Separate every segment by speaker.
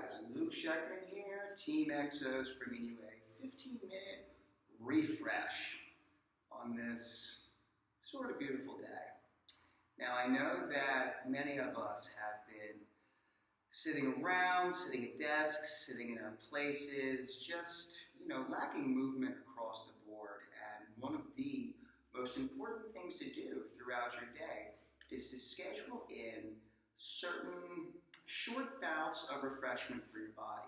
Speaker 1: guys, Luke Scheckman here, Team Exos, bringing you a 15-minute refresh on this sort of beautiful day. Now, I know that many of us have been sitting around, sitting at desks, sitting in our places, just, lacking movement across the board. And one of the most important things to do throughout your day is to schedule in certain short bouts of refreshment for your body.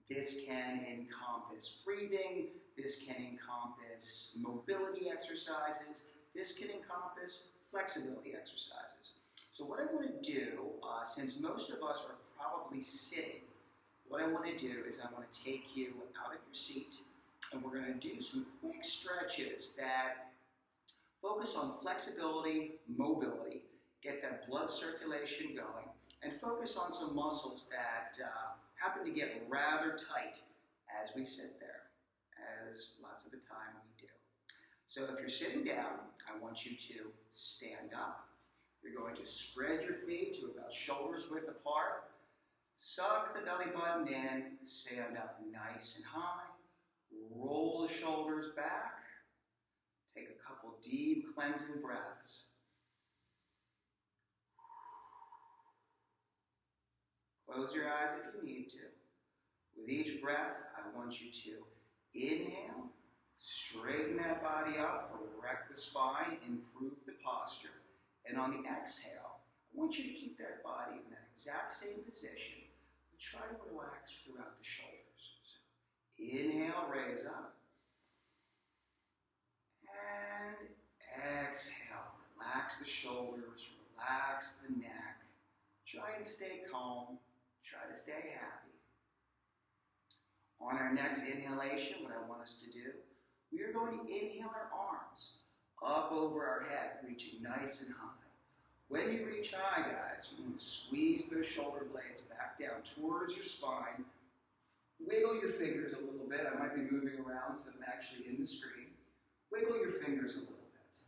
Speaker 1: This can encompass breathing, this can encompass mobility exercises, this can encompass flexibility exercises. So what I want to do, since most of us are probably sitting, what I want to do is I want to take you out of your seat and we're going to do some quick stretches that focus on flexibility, mobility, get that blood circulation going, and focus on some muscles that happen to get rather tight as we sit there, as lots of the time we do. So if you're sitting down, I want you to stand up. You're going to spread your feet to about shoulders width apart. Suck the belly button in, stand up nice and high. Roll the shoulders back. Take a couple deep cleansing breaths. Close your eyes if you need to. With each breath, I want you to inhale, straighten that body up, erect the spine, improve the posture. And on the exhale, I want you to keep that body in that exact same position, but try to relax throughout the shoulders. So inhale, raise up. And exhale, relax the shoulders, relax the neck. Try and stay calm. Try to stay happy. On our next inhalation, what I want us to do, we are going to inhale our arms up over our head, reaching nice and high. When you reach high, guys, you're going to squeeze those shoulder blades back down towards your spine. Wiggle your fingers a little bit. I might be moving around so that I'm actually in the screen. Wiggle your fingers a little bit.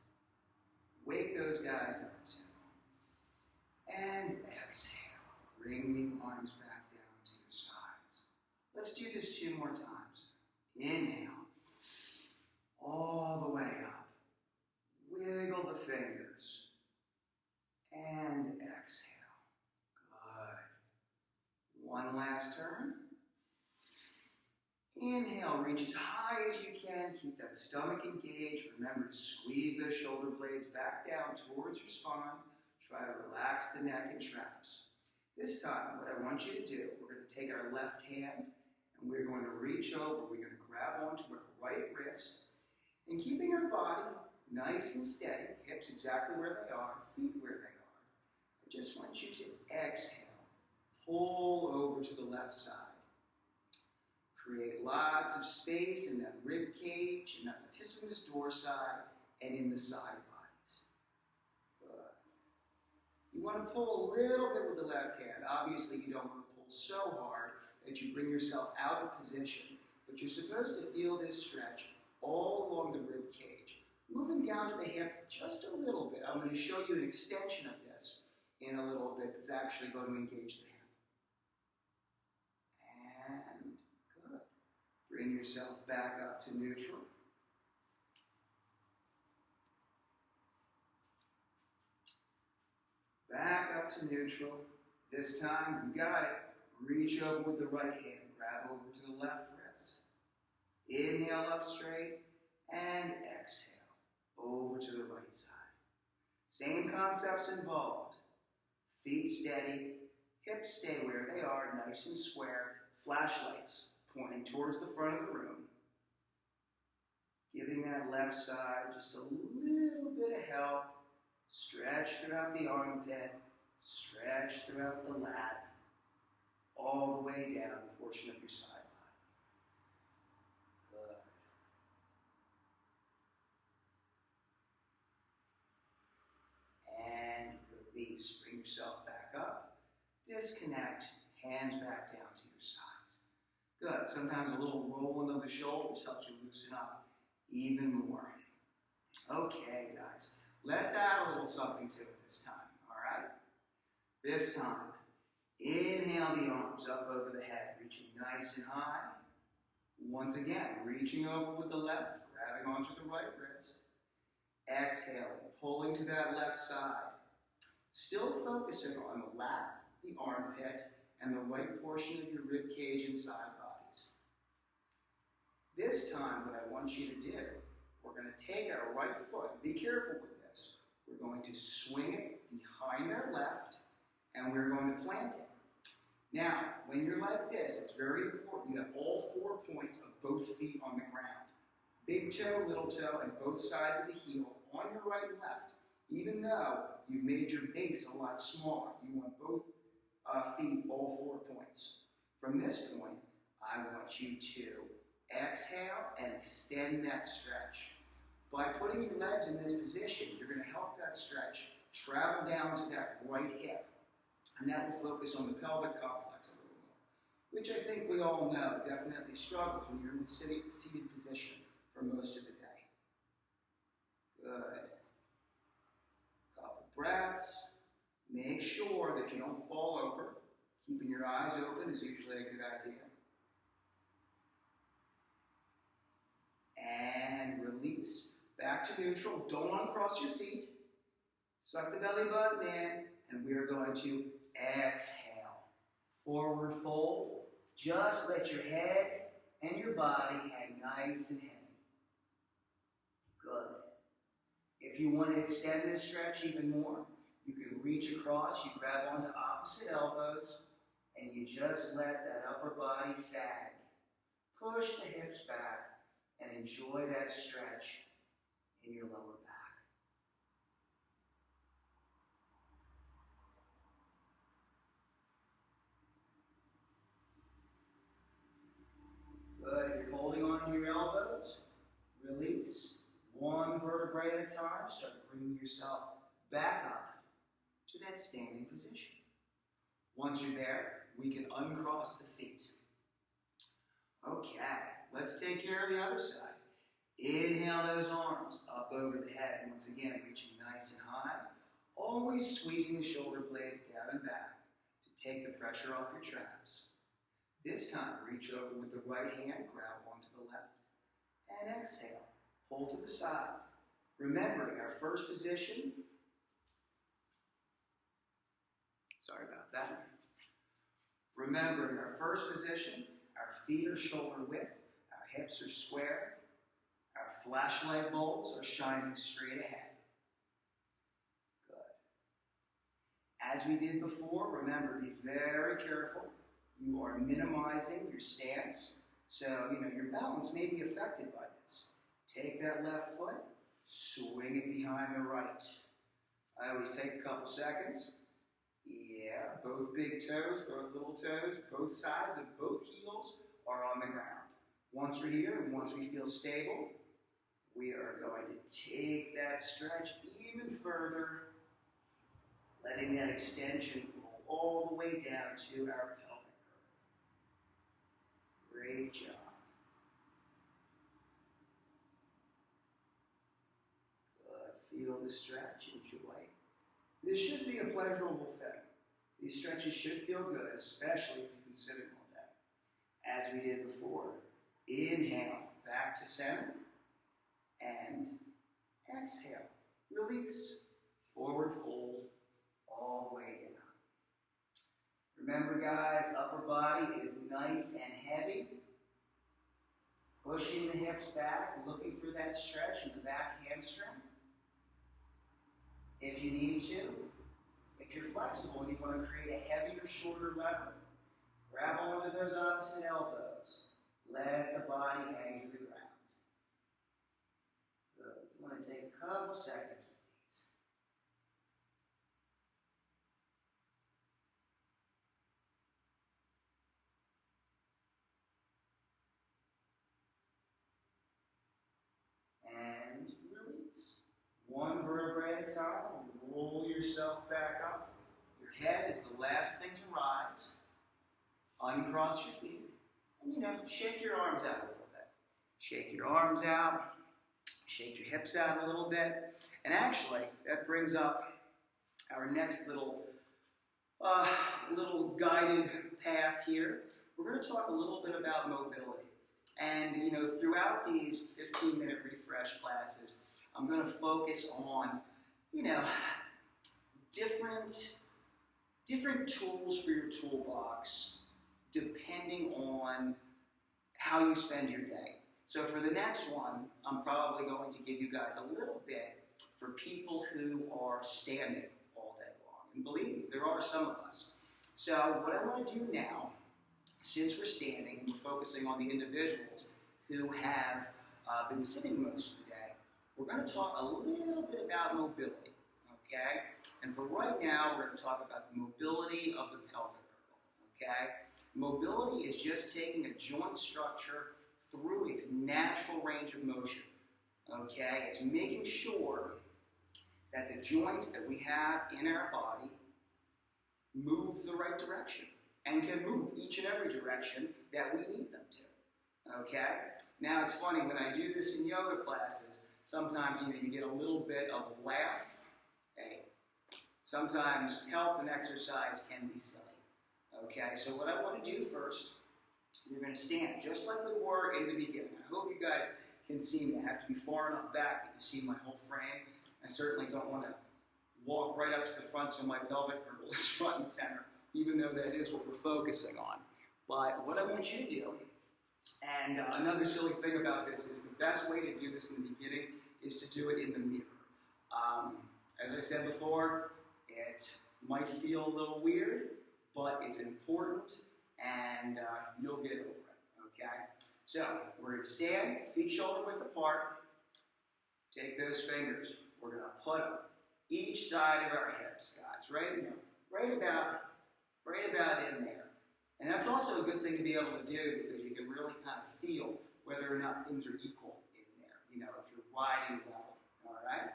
Speaker 1: Wake those guys up too. And exhale. Bring the arms back down to your sides. Let's do this 2 more times. Inhale. All the way up. Wiggle the fingers. And exhale. Good. One last turn. Inhale. Reach as high as you can. Keep that stomach engaged. Remember to squeeze those shoulder blades back down towards your spine. Try to relax the neck and traps. This time, what I want you to do, we're going to take our left hand and we're going to reach over. We're going to grab onto our right wrist and keeping our body nice and steady, hips exactly where they are, feet where they are. I just want you to exhale, pull over to the left side. Create lots of space in that rib cage, in that latissimus dorsi, and in the side bodies. You want to pull a little bit with the left hand. Obviously, you don't want to pull so hard that you bring yourself out of position, but you're supposed to feel this stretch all along the rib cage. Moving down to the hip just a little bit. I'm going to show you an extension of this in a little bit that's actually going to engage the hip. And good. Bring yourself back up to neutral. Back up to neutral. This time, you got it. Reach over with the right hand. Grab over to the left wrist. Inhale up straight. And exhale. Over to the right side. Same concepts involved. Feet steady. Hips stay where they are, nice and square. Flashlights pointing towards the front of the room. Giving that left side just a little bit of help. Stretch throughout the armpit, stretch throughout the lat, all the way down the portion of your side body. Good. And release. Bring yourself back up. Disconnect. Hands back down to your sides. Good. Sometimes a little rolling of the shoulders helps you loosen up even more. Okay, guys. Let's add a little something to it this time, all right? This time, inhale Inhale the arms up over the head, reaching nice and high. Once again, reaching over with the left, grabbing onto the right wrist. Exhaling, pulling to that left side. Still focusing on the lat, the armpit, and the right portion of your rib cage and side bodies. This time, what I want you to do, we're going to take our right foot. Be careful with this. We're going to swing it behind our left, and we're going to plant it. Now, when you're like this, it's very important you have all 4 points of both feet on the ground. Big toe, little toe, and both sides of the heel on your right and left. Even though you've made your base a lot smaller, you want both feet, all 4 points. From this point, I want you to exhale and extend that stretch. By putting your legs in this position, you're going to help that stretch travel down to that right hip. And that will focus on the pelvic complex a little more, which I think we all know definitely struggles when you're in the seated position for most of the day. Good. Couple breaths. Make sure that you don't fall over. Keeping your eyes open is usually a good idea. And release. Back to neutral. Don't uncross your feet. Suck the belly button in, and we are going to exhale. Forward fold. Just let your head and your body hang nice and heavy. Good. If you want to extend this stretch even more, you can reach across, you grab onto opposite elbows, and you just let that upper body sag. Push the hips back and enjoy that stretch in your lower back. Good. If you're holding on to your elbows, release. One vertebrae at a time. Start bringing yourself back up to that standing position. Once you're there, we can uncross the feet. Okay, let's take care of the other side. Inhale those arms up over the head. Once again, reaching nice and high. Always squeezing the shoulder blades down and back to take the pressure off your traps. This time, reach over with the right hand, grab onto the left, and exhale. Pull to the side. Remembering our first position. Sorry about that. Remembering our first position, our feet are shoulder width, our hips are square, our flashlight bulbs are shining straight ahead. Good. As we did before, remember, be very careful. You are minimizing your stance, so your balance may be affected by this. Take that left foot, swing it behind the right. I always take a couple seconds. Yeah, both big toes, both little toes, both sides of both heels are on the ground. Once we're here and once we feel stable, we are going to take that stretch even further, letting that extension roll all the way down to our pelvic curve. Great job. Feel the stretch, enjoy. This should be a pleasurable thing. These stretches should feel good, especially if you've been sitting all day. As we did before, inhale, back to center, and exhale. Release, forward fold, all the way down. Remember guys, upper body is nice and heavy. Pushing the hips back, looking for that stretch in the back hamstring. If you need to, if you're flexible and you want to create a heavier, shorter lever, grab onto those opposite elbows. Let the body hang to the ground. Good. You want to take a couple seconds with these. And release. One vertebrae at a time. Roll yourself back up. Your head is the last thing to rise. Uncross your feet. And shake your arms out a little bit. Shake your arms out. Shake your hips out a little bit. And actually, that brings up our next little little guided path here. We're going to talk a little bit about mobility. And, throughout these 15-minute refresh classes, I'm going to focus on, different tools for your toolbox depending on how you spend your day. So for the next one, I'm probably going to give you guys a little bit for people who are standing all day long. And believe me, there are some of us. So what I want to do now, since we're standing and we're focusing on the individuals who have been sitting most of the day, we're going to talk a little bit about mobility, okay? And for right now, we're going to talk about the mobility of the pelvic girdle, okay? Mobility is just taking a joint structure through its natural range of motion, okay? It's making sure that the joints that we have in our body move the right direction and can move each and every direction that we need them to, okay? Now, it's funny, when I do this in yoga classes, sometimes, you get a little bit of a laugh. Hey, sometimes health and exercise can be silly, okay? So what I want to do first, you're going to stand just like we were in the beginning. I hope you guys can see me. I have to be far enough back that you see my whole frame. I certainly don't want to walk right up to the front so my pelvic girdle is front and center, even though that is what we're focusing on. But what I want you to do, and another silly thing about this is the best way to do this in the beginning is to do it in the mirror. As I said before, it might feel a little weird, but it's important, and you'll get over it, okay? So, we're going to stand, feet shoulder width apart. Take those fingers. We're going to put them each side of our hips, guys, right about in there. And that's also a good thing to be able to do because you can really kind of feel whether or not things are equal in there, if you're riding level, all right?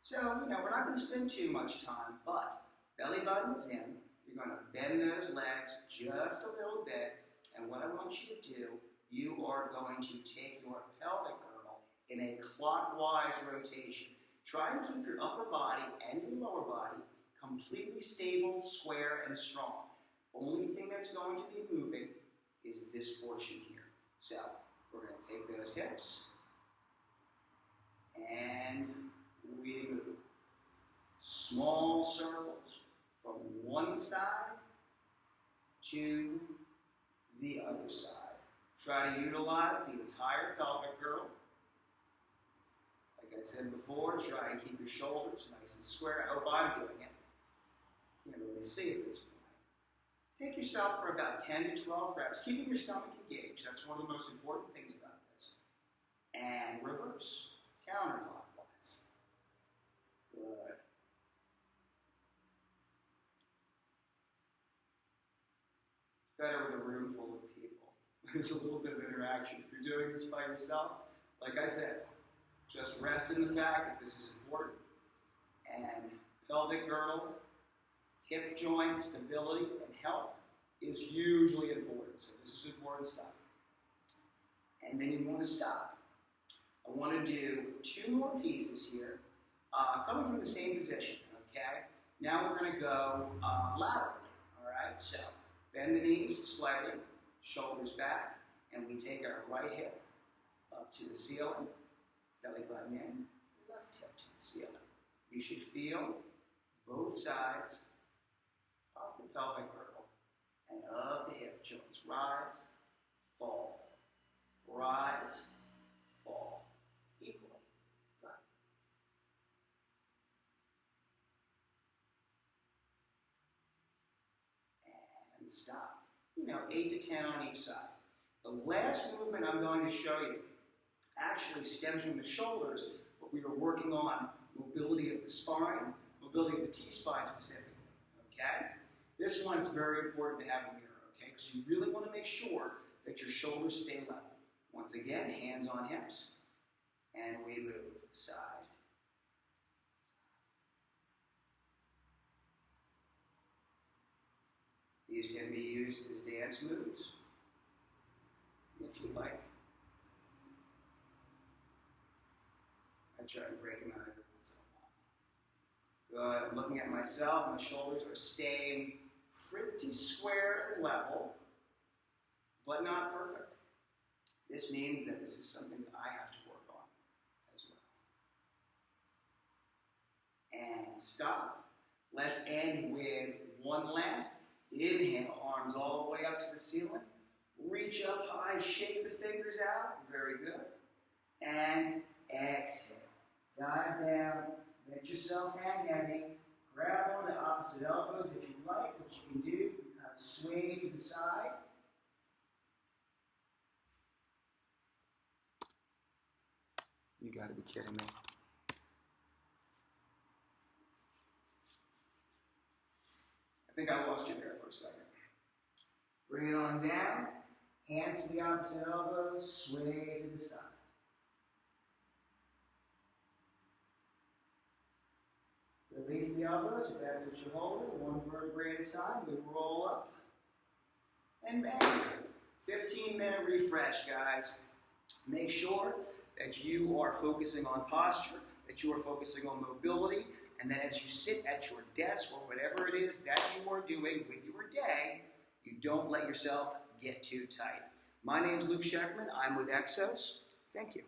Speaker 1: So, we're not going to spend too much time, but belly button is in. You're going to bend those legs just a little bit, and what I want you to do, you are going to take your pelvic girdle in a clockwise rotation. Try to keep your upper body and your lower body completely stable, square, and strong. Only thing that's going to be moving is this portion here. So, we're going to take those hips, and we move. Small circles from one side to the other side. Try to utilize the entire pelvic girdle. Like I said before, try and keep your shoulders nice and square. I hope I'm doing it. You can't really see at this point. Take yourself for about 10 to 12 reps, keeping your stomach engaged. That's one of the most important things about this. And reverse, counterclockwise. Good. It's better with a room full of people. There's a little bit of interaction. If you're doing this by yourself, like I said, just rest in the fact that this is important. And pelvic girdle, hip joint stability and health is hugely important. So this is important stuff. And then you want to stop. I want to do 2 more pieces here, coming from the same position, okay? Now we're going to go laterally, all right? So bend the knees slightly, shoulders back, and we take our right hip up to the ceiling, belly button in, left hip to the ceiling. You should feel both sides of the pelvic girdle and of the hip joints. Rise, fall, rise, fall, equally. Good. And stop. 8 to 10 on each side. The last movement I'm going to show you actually stems from the shoulders, but we are working on mobility of the spine, mobility of the T-spine specifically, okay? This one is very important to have a mirror, okay? Because you really want to make sure that your shoulders stay level. Once again, hands on hips, and we move side. These can be used as dance moves, if you like. I try to break them out every once in a while. Good. I'm looking at myself. My shoulders are staying pretty square and level, but not perfect. This means that this is something that I have to work on as well. And stop. Let's end with one last. Inhale, arms all the way up to the ceiling. Reach up high, shake the fingers out. Very good. And exhale. Dive down. Let yourself hang heavy. Grab on the opposite elbows if you like. What you can do, you kind of sway to the side. You got to be kidding me. I think I lost you there for a second. Bring it on down. Hands to the opposite elbows. Sway to the side. Release the elbows if that's what you're holding. One vertebrae at a time. We roll up. And bang. 15-minute refresh, guys. Make sure that you are focusing on posture, that you are focusing on mobility, and that as you sit at your desk or whatever it is that you are doing with your day, you don't let yourself get too tight. My name is Luke Sheckman. I'm with Exos. Thank you.